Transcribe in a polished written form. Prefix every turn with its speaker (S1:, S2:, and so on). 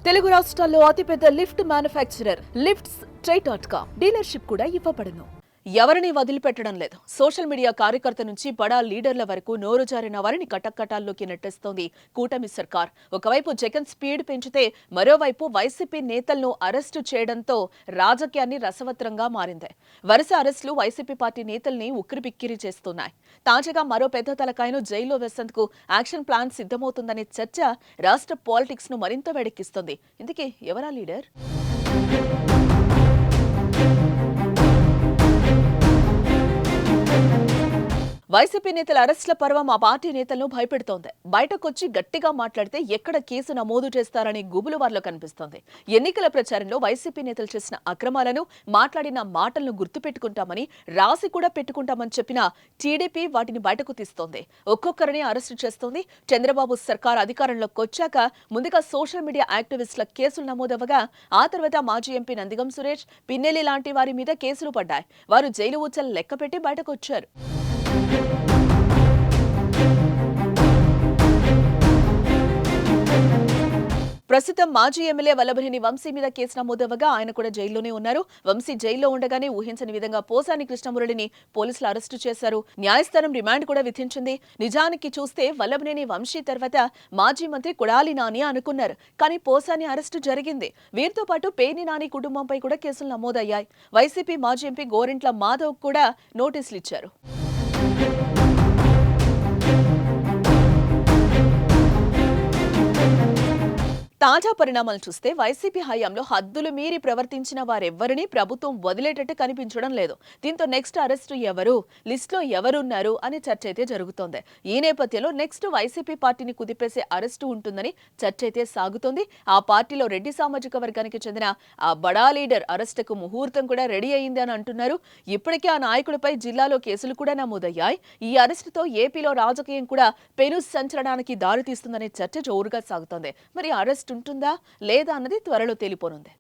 S1: తెలుగు రాష్ట్రాల్లో అతిపెద్ద lift manufacturer lifts ట్రై.com dealership కూడా ఇవ్వబడును. ఎవరిని వదిలిపెట్టడం లేదు. సోషల్ మీడియా కార్యకర్త నుంచి బడా లీడర్ల వరకు నోరు జారిన వారిని కటకటాల్లోకి నెట్టేస్తోంది కూటమి సర్కార్. ఒకవైపు జగన్ స్పీడ్ పెంచితే మరోవైపు వైసీపీ నేతలను అరెస్టు చేయడంతో రాజకీయాన్ని రసవత్రంగా మారింది. వరుస అరెస్టులు వైసీపీ పార్టీ నేతల్ని ఉక్కిరిబిక్కిరి చేస్తున్నాయి. తాజాగా మరో పెద్ద తలకాయను జైల్లో వేసేందుకు యాక్షన్ ప్లాన్ సిద్ధమవుతుందనే చర్చ రాష్ట్ర పాలిటిక్స్ ను మరింత వేడెక్కిస్తుంది. ఇందుకే ఎవరా లీడర్? వైసీపీ నేతల అరెస్టుల పర్వం ఆ పార్టీ నేతలను భయపెడుతోంది. బయటకొచ్చి గట్టిగా మాట్లాడితే ఎక్కడ కేసు నమోదు చేస్తారని గుబులు వారిలో కనిపిస్తోంది. ఎన్నికల ప్రచారంలో వైసీపీ నేతలు చేసిన అక్రమాలను, మాట్లాడిన మాటలను గుర్తుపెట్టుకుంటామని, రాసి కూడా పెట్టుకుంటామని చెప్పిన టీడీపీ వాటిని బయటకు తీస్తోంది. ఒక్కొక్కరిని అరెస్టు చేస్తోంది. చంద్రబాబు సర్కార్ అధికారంలోకి వచ్చాక ముందుగా సోషల్ మీడియా యాక్టివిస్టుల కేసులు నమోదవగా ఆ తర్వాత మాజీ ఎంపీ నందిగం సురేష్, పిన్నెల్లి లాంటి వారి మీద కేసులు పడ్డాయి. వారు జైలు ఊచలు లెక్కపెట్టి బయటకు వచ్చారు. ప్రస్తుతం మాజీ ఎమ్మెల్యే వల్లభనేని వంశీ మీద కేసు నమోదవగా ఆయన కూడా జైల్లోనే ఉన్నారు. వంశీ జైల్లో ఉండగానే ఊహించని విధంగా పోసాని కృష్ణమురళిని పోలీసులు అరెస్టు చేశారు. న్యాయస్థానం రిమాండ్ కూడా విధించింది. నిజానికి చూస్తే వల్లభనేని వంశీ తర్వాత మాజీ మంత్రి కొడాలి నాని అనుకున్నారు. కానీ పోసాని అరెస్టు జరిగింది. వీరితో పాటు పేర్ని నాని కుటుంబంపై కూడా కేసులు నమోదయ్యాయి. వైసీపీ మాజీ ఎంపీ గోరింట్ల మాధవ్ కూడా నోటీసులు ఇచ్చారు. తాజా పరిణామాలు చూస్తే వైసీపీ హయాంలో హద్దులు మీరి ప్రవర్తించిన వారెవ్వరినీ ప్రభుత్వం వదిలేటట్టు కనిపించడం లేదు. దీంతో నెక్స్ట్ అరెస్టు ఎవరు, లిస్టులో ఎవరున్నారు అనే చర్చ అయితే జరుగుతోంది. ఈ నేపథ్యంలో నెక్స్ట్ వైసీపీ పార్టీని కుదిపేసే అరెస్టు ఉంటుందని చర్చ అయితే సాగుతోంది. ఆ పార్టీలో రెడ్డి సామాజిక వర్గానికి చెందిన ఆ బడా లీడర్ అరెస్టుకు ముహూర్తం కూడా రెడీ అయింది అని అంటున్నారు. ఇప్పటికే ఆ నాయకుడిపై జిల్లాలో కేసులు కూడా నమోదయ్యాయి. ఈ అరెస్టుతో ఏపీలో రాజకీయం కూడా పెను సంచలనానికి దారితీస్తుందనే చర్చ జోరుగా సాగుతోంది. మరి అరెస్ట్ ఉంటుందా లేదా అన్నది త్వరలో తేలిపోనుంది.